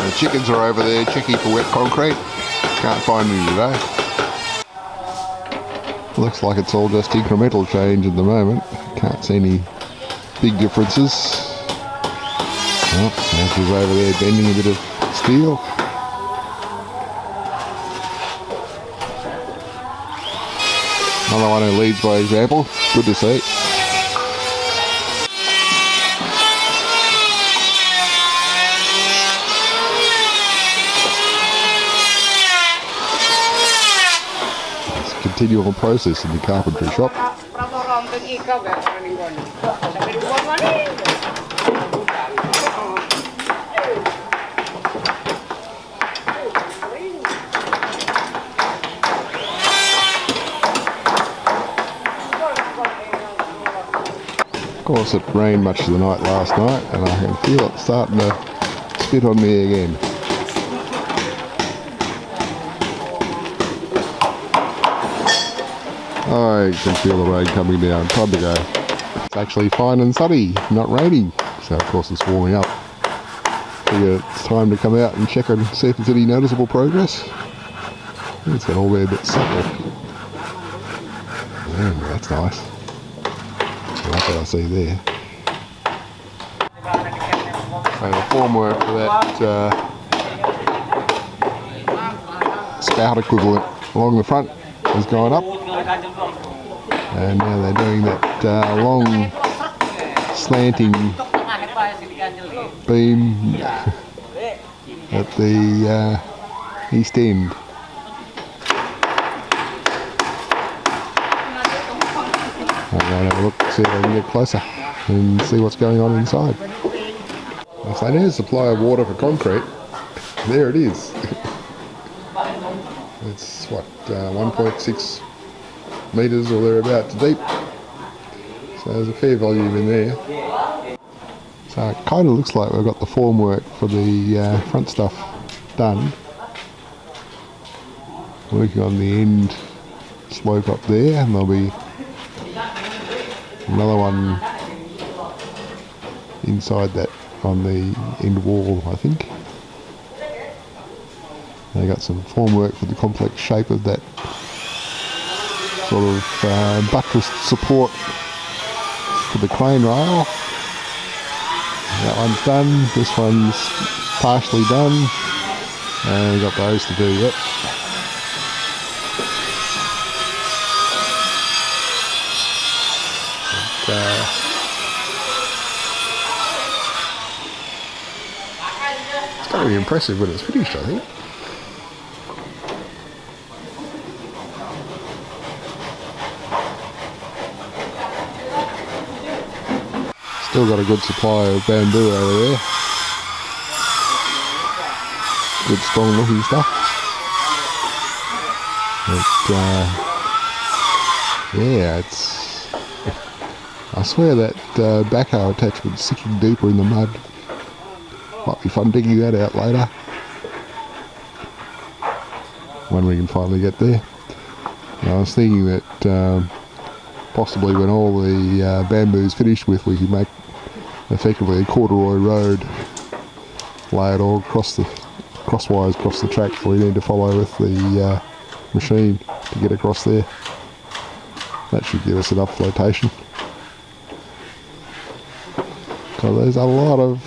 The chickens are over there checking for wet concrete. Can't find any today. Looks like it's all just incremental change at the moment. Can't see any big differences. Oh, Nancy's over there bending a bit of steel. Another one who leads by example. Good to see. It's a continual process in the carpentry shop. Of course, it rained much of the night last night, and I can feel it starting to spit on me again. I can feel the rain coming down. Time to go. It's actually fine and sunny, not raining. So of course it's warming up. Figure it's time to come out and check and see if there's any noticeable progress. It's got all there a bit supple. Yeah, that's nice. That's what I see there. So the formwork for that spout equivalent along the front has gone up, and now they're doing that long slanting beam at the east end. I'm going to have a look, see if I can get closer and see what's going on inside. If they need a supply of water for concrete, there it is. It's what, 1.6 metres or thereabouts deep. So there's a fair volume in there. So it kind of looks like we've got the formwork for the front stuff done. Working on the end slope up there, and there'll be another one inside that on the end wall, I think. They got some formwork for the complex shape of that sort of buttressed support for the crane rail. That one's done, this one's partially done, and we've got those to do yet. It's going to be impressive when it's finished, I think. Still got a good supply of bamboo over there. Good strong looking stuff. But, yeah, it's... I swear that backhoe attachment's sinking deeper in the mud. Might be fun digging that out later. When we can finally get there. And I was thinking that possibly when all the bamboo's finished with, we can make effectively a corduroy road, lay it all crosswise across the track, so we need to follow with the machine to get across there. That should give us enough flotation. So there's a lot of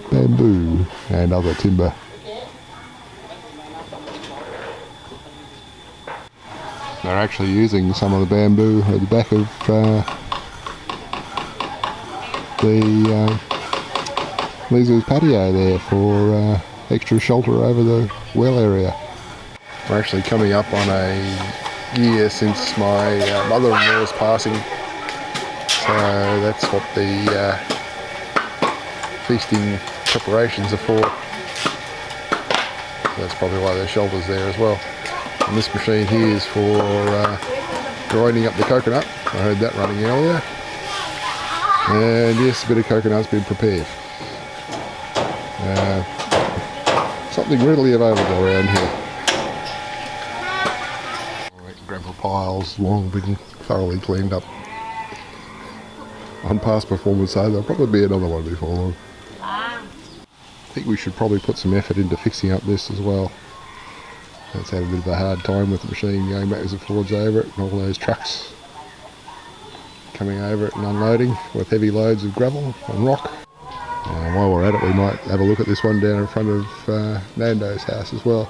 bamboo and other timber. They're actually using some of the bamboo at the back of the Lizu's patio there for extra shelter over the well area. We're actually coming up on a year since my mother-in-law's passing, so that's what the feasting preparations are for. So that's probably why there's shelters there as well. And this machine here is for grinding up the coconut. I heard that running earlier. And yes, a bit of coconut's been prepared. Something readily available around here. Gravel piles long been thoroughly cleaned up. On past performance, so there'll probably be another one before long. think we should probably put some effort into fixing up this as well. It's had a bit of a hard time with the machine going backwards and forwards over it, and all those trucks coming over it and unloading with heavy loads of gravel and rock. While we're at it, we might have a look at this one down in front of Nando's house as well,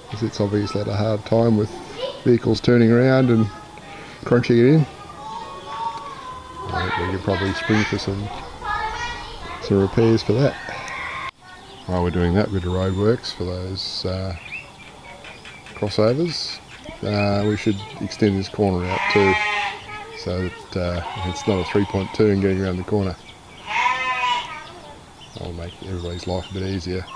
because it's obviously had a hard time with vehicles turning around and crunching it in. I think we could probably spring for some repairs for that. While we're doing that bit of road works for those crossovers, we should extend this corner out too, so that it's not a 3.2 and getting around the corner. That'll make everybody's life a bit easier.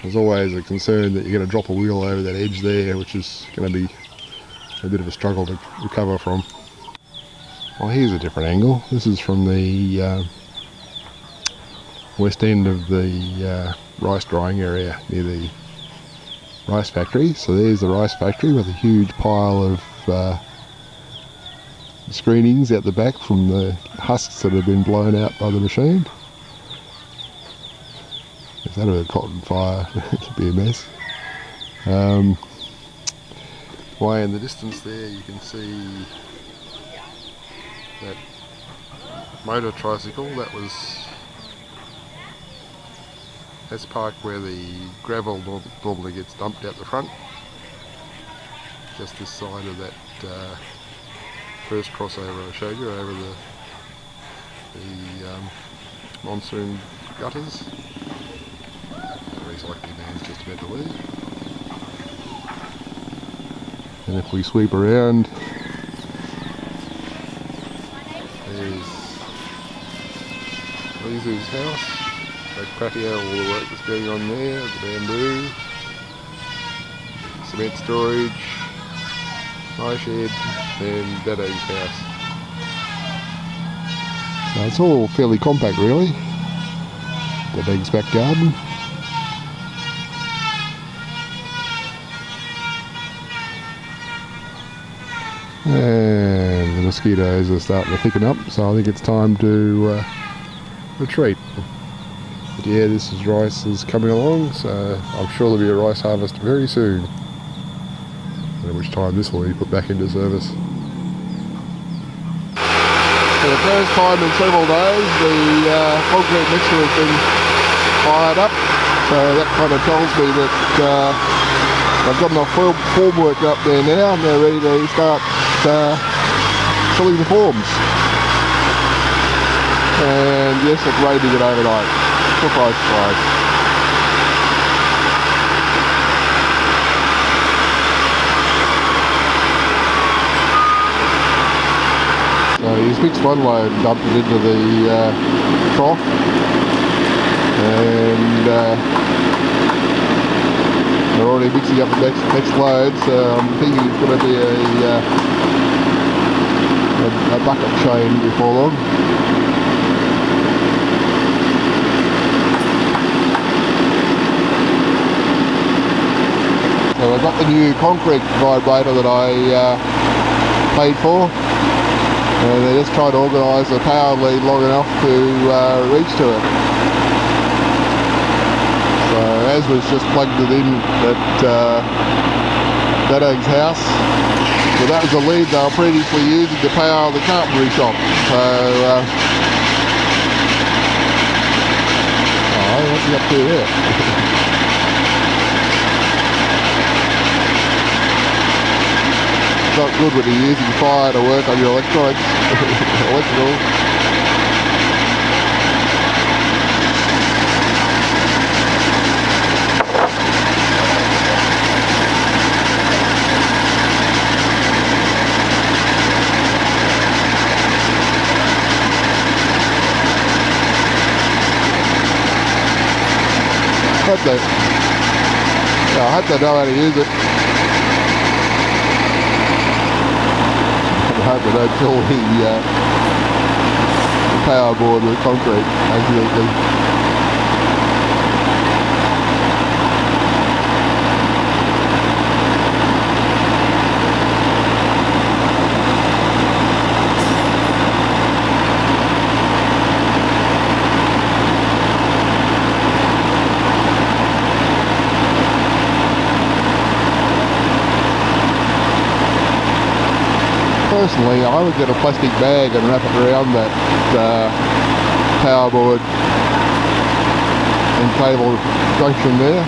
There's always a concern that you're going to drop a wheel over that edge there, which is going to be a bit of a struggle to recover from. Well, here's a different angle. This is from the west end of the rice drying area near the rice factory. So there's the rice factory with a huge pile of screenings out the back from the husks that have been blown out by the machine. If that were a cotton fire, it'd be a mess. Way in the distance there you can see that motor tricycle that's parked where the gravel normally gets dumped out the front, just this side of that first crossover I showed you over the monsoon gutters. Recycling man's just about to leave. And if we sweep around, there's Lizu's house. Back patio, all the work that's going on there, the bamboo, cement storage, my shed, and Daddo's house. So it's all fairly compact really, Daddo's back garden. And the mosquitoes are starting to thicken up, so I think it's time to retreat. But yeah, this rice is coming along, so I'm sure there'll be a rice harvest very soon, at which time this will be put back into service. For the first time in several days, the concrete mixer has been fired up, so that kind of tells me that I've got enough formwork up there now, and they're ready to start filling the forms. And yes, it's raining it overnight. Surprise, surprise. So he's mixed one load and dumped it into the trough, and they're already mixing up the next load, so I'm thinking it's going to be a bucket chain before long. So I've got the new concrete vibrator that I paid for, and they're just trying to organise the power lead long enough to reach to it. So as was just plugged it in at Daddo's house, so that was the lead they were previously using to power the carpentry shop. So what's he up to there? It's not good when you're using fire to work on your electronics, electrical. I hope they know how to use it. I hope they don't fill the power board with concrete accidentally. Personally, I would get a plastic bag and wrap it around that power board and cable junction there.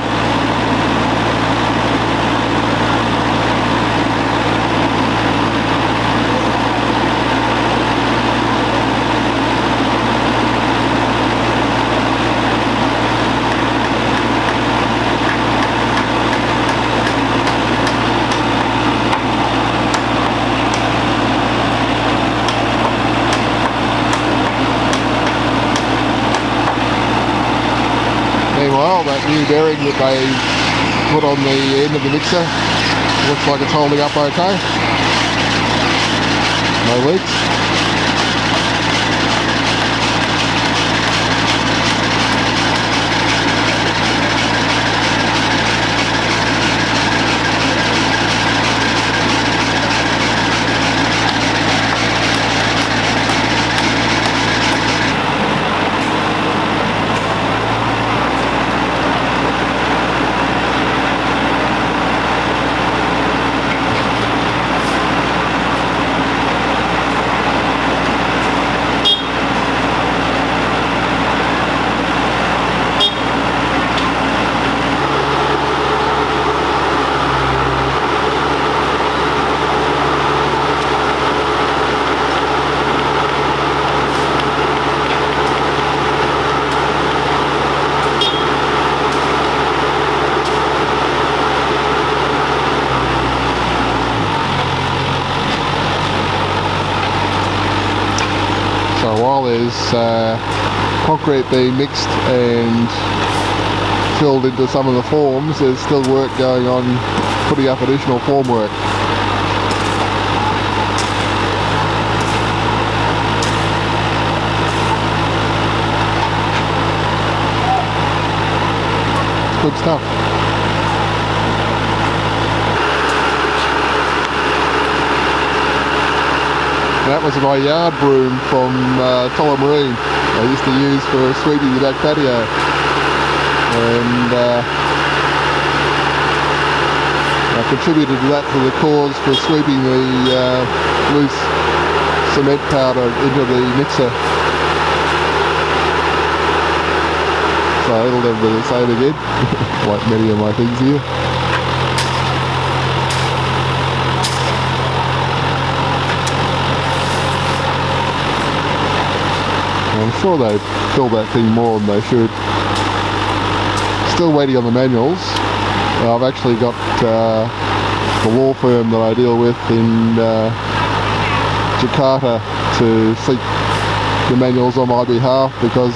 Meanwhile, that new bearing that they put on the end of the mixer looks like it's holding up okay. No leaks. While there's concrete being mixed and filled into some of the forms, there's still work going on putting up additional formwork. Good stuff. That was my yard broom from Tullamarine I used to use for sweeping the back patio, and I contributed to that for the cause for sweeping the loose cement powder into the mixer. So it'll never be the same again, like many of my things here. I'm sure they fill that thing more than they should. Still waiting on the manuals. I've actually got the law firm that I deal with in Jakarta to seek the manuals on my behalf, because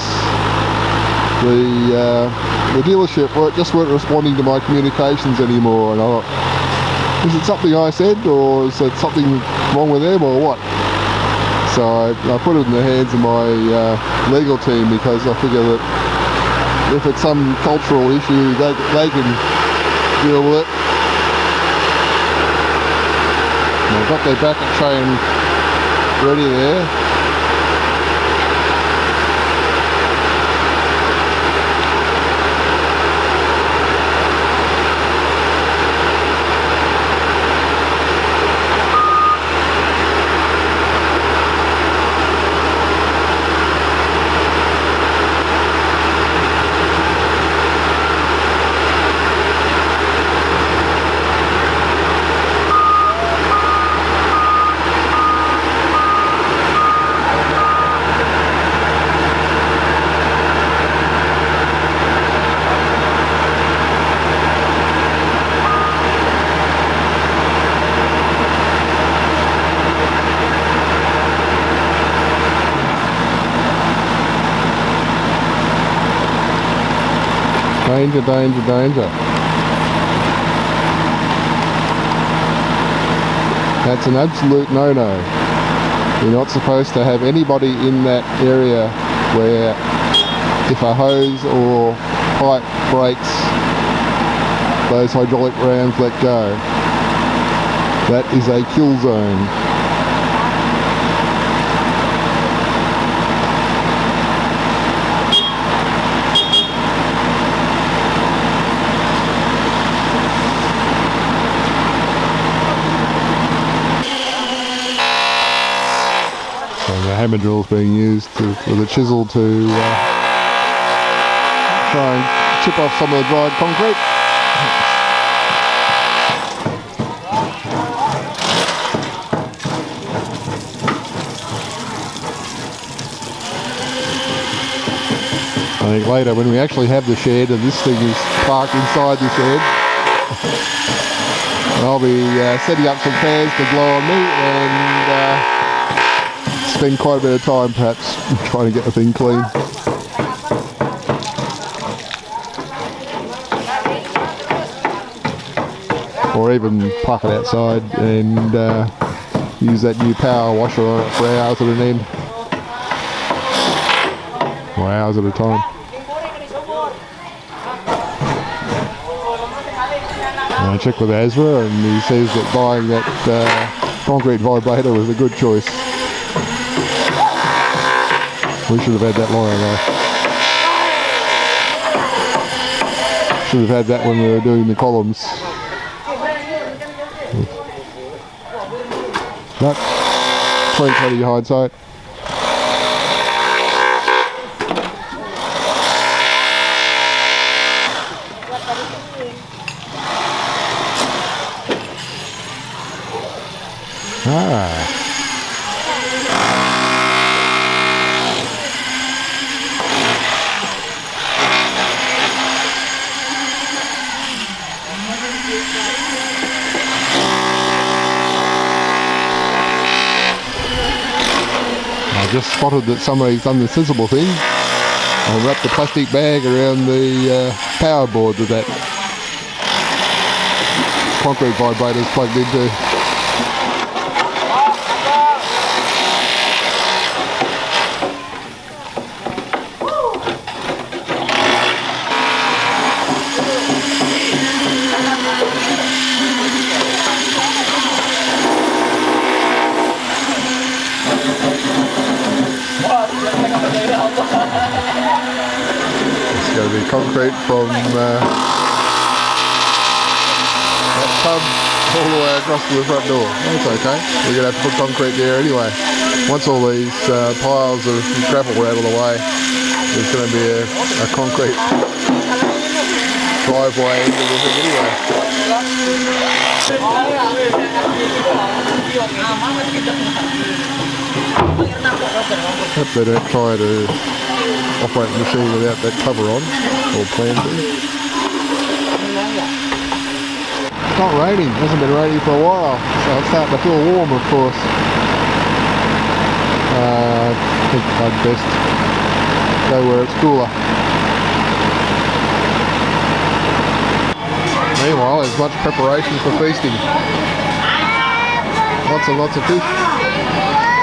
the dealership just weren't responding to my communications anymore, and I thought, is it something I said, or is it something wrong with them, or what? So I put it in the hands of my legal team, because I figure that if it's some cultural issue, they can deal with it. And they've got their bracket chain ready there. Danger, danger, danger. That's an absolute no-no. You're not supposed to have anybody in that area where if a hose or pipe breaks, those hydraulic rams let go. That is a kill zone. hammer drill's being used with a chisel to try and chip off some of the dried concrete. I think later when we actually have the shed and this thing is parked inside the shed, I'll be setting up some fans to blow on me and spend quite a bit of time perhaps trying to get the thing clean. Or even park it outside and use that new power washer on it for hours at an end. Or hours at a time. I checked with Azra and he says that buying that concrete vibrator was a good choice. We should have had that long ago. Should have had that when we were doing the columns. But 2020 hindsight. I just spotted that somebody's done the sensible thing and wrapped the plastic bag around the power board that that concrete vibrator is plugged into. It's going to be concrete from that pub all the way across to the front door. That's okay. We're going to have to put concrete there anyway. Once all these piles of gravel are out of the way, there's going to be a concrete driveway into the thing anyway. Hope they don't try to operate the machine without that cover on, or plan to. It's not raining, it hasn't been raining for a while, so it's starting to feel warm of course. I think I'd best go where it's cooler. Meanwhile, there's much preparation for feasting. Lots and lots of fish.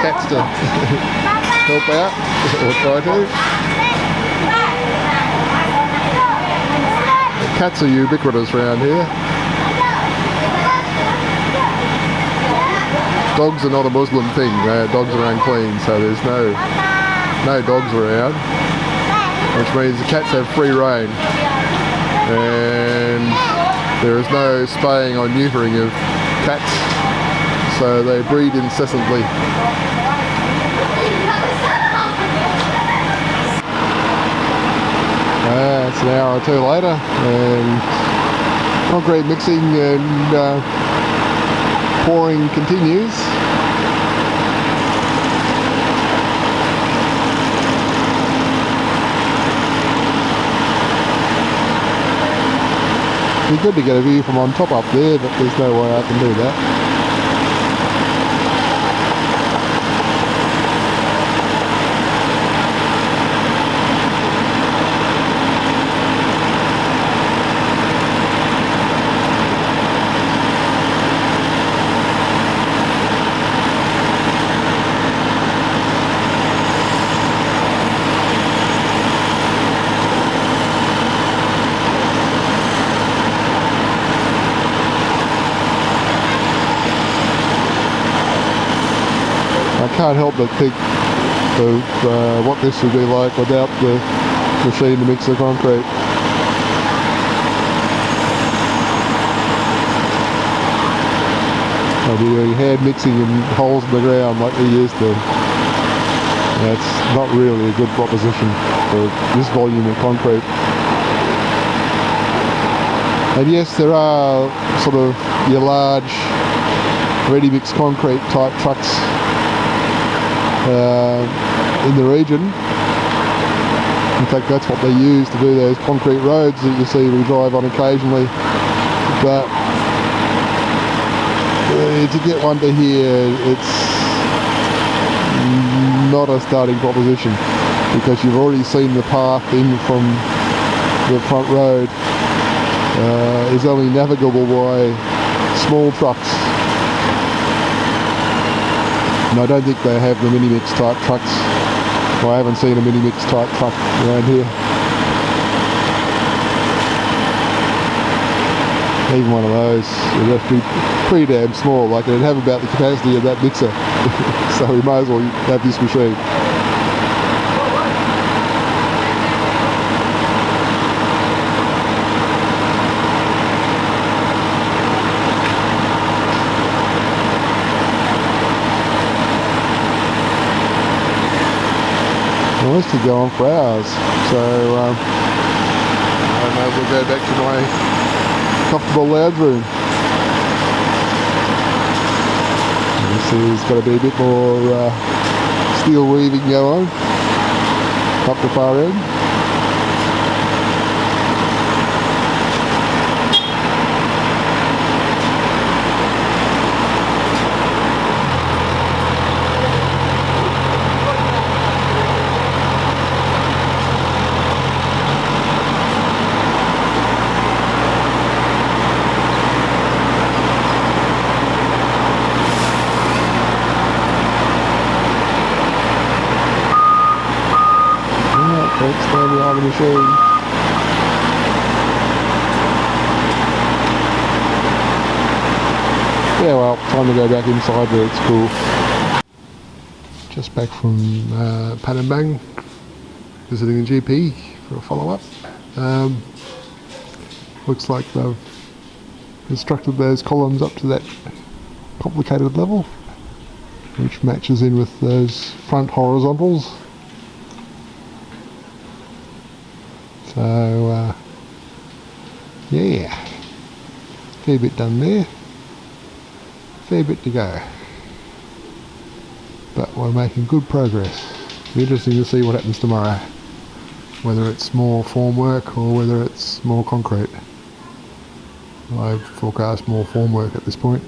Cats to help out, or try to. Cats are ubiquitous around here. Dogs are not a Muslim thing. Dogs are unclean, so there's no dogs around, which means the cats have free reign, and there is no spaying or neutering of cats, so they breed incessantly. It's an hour or two later, and concrete mixing and pouring continues. It'd be good to get a view from on top up there, but there's no way I can do that. I can't help but think of what this would be like without the machine to mix the concrete. I'll be doing hand mixing in holes in the ground like we used to. That's not really a good proposition for this volume of concrete. And yes, there are sort of your large ready-mix concrete type trucks in the region. In fact, that's what they use to do those concrete roads that you see we drive on occasionally. But to get one to here, it's not a starting proposition, because you've already seen the path in from the front road is only navigable by small trucks. And I don't think they have the mini-mix type trucks. Well, I haven't seen a mini-mix type truck around here. Even one of those would have to be pretty damn small, like it'd have about the capacity of that mixer. So we might as well have this machine. Well, this could go on for hours, so I might as well go back to my comfortable lounge room. This has got to be a bit more steel weaving going on up the far end. Stand behind the machine. Yeah, well, time to go back inside where it's cool. Just back from Panambang, visiting a GP for a follow-up. Looks like they've constructed those columns up to that complicated level, which matches in with those front horizontals. So, yeah, fair bit done there, fair bit to go, but we're making good progress. It'll be interesting to see what happens tomorrow, whether it's more formwork or whether it's more concrete. I forecast more formwork at this point,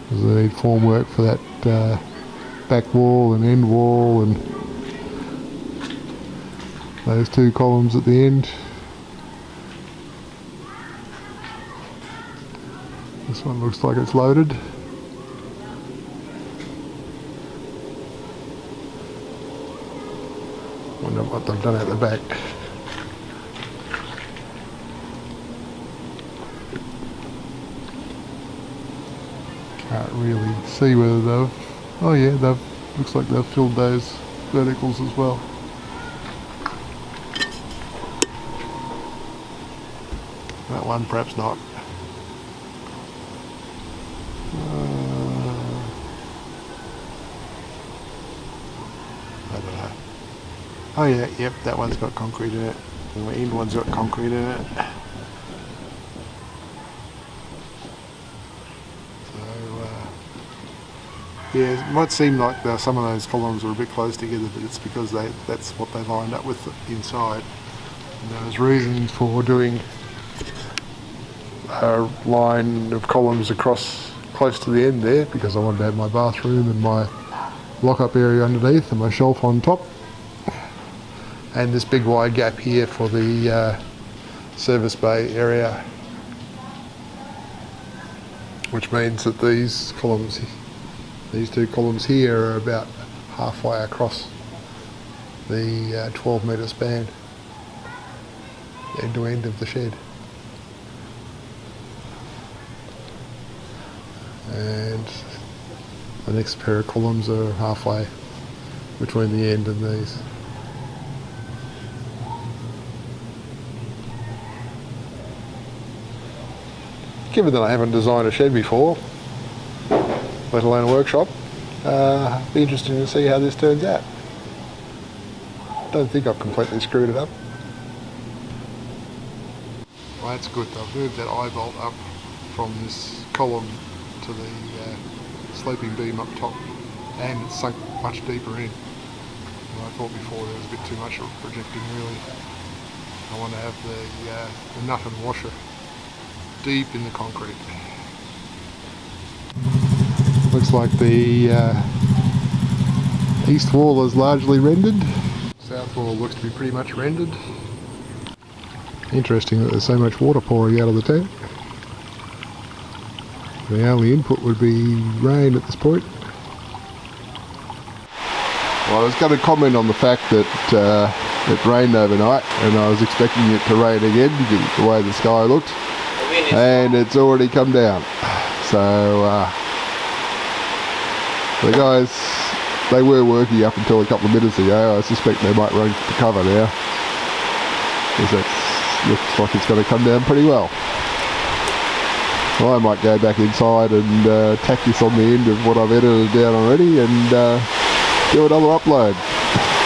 because they need formwork for that back wall and end wall and those two columns at the end. This one looks like it's loaded. Wonder what they've done at the back. Can't really see whether they've... Oh yeah, looks like they've filled those verticals as well. That one perhaps not. I don't know. Oh yeah, yep, that one's got concrete in it. And the end one's got concrete in it. So, yeah, it might seem like some of those columns are a bit close together, but it's because that's what they lined up with inside. And there was reasons for doing a line of columns across close to the end there, because I wanted to have my bathroom and my lock-up area underneath and my shelf on top, and this big wide gap here for the service bay area, which means that these two columns here are about halfway across the 12 metre span, end to end of the shed. And the next pair of columns are halfway between the end and these. Given that I haven't designed a shed before, let alone a workshop, Be interesting to see how this turns out. Don't think I've completely screwed it up. Well, that's good. I've moved that eye bolt up from this column to the sloping beam up top, and it's sunk much deeper in. And I thought before there was a bit too much projecting really. I want to have the nut and washer deep in the concrete. Looks like the east wall is largely rendered. South wall looks to be pretty much rendered. Interesting that there's so much water pouring out of the tank. The only input would be rain at this point. Well, I was going to comment on the fact that it rained overnight, and I was expecting it to rain again because of the way the sky looked, and it's already come down. So the guys, they were working up until a couple of minutes ago. I suspect they might run for cover now, because it looks like it's going to come down pretty well. Well, I might go back inside and tack this on the end of what I've edited down already and do another upload.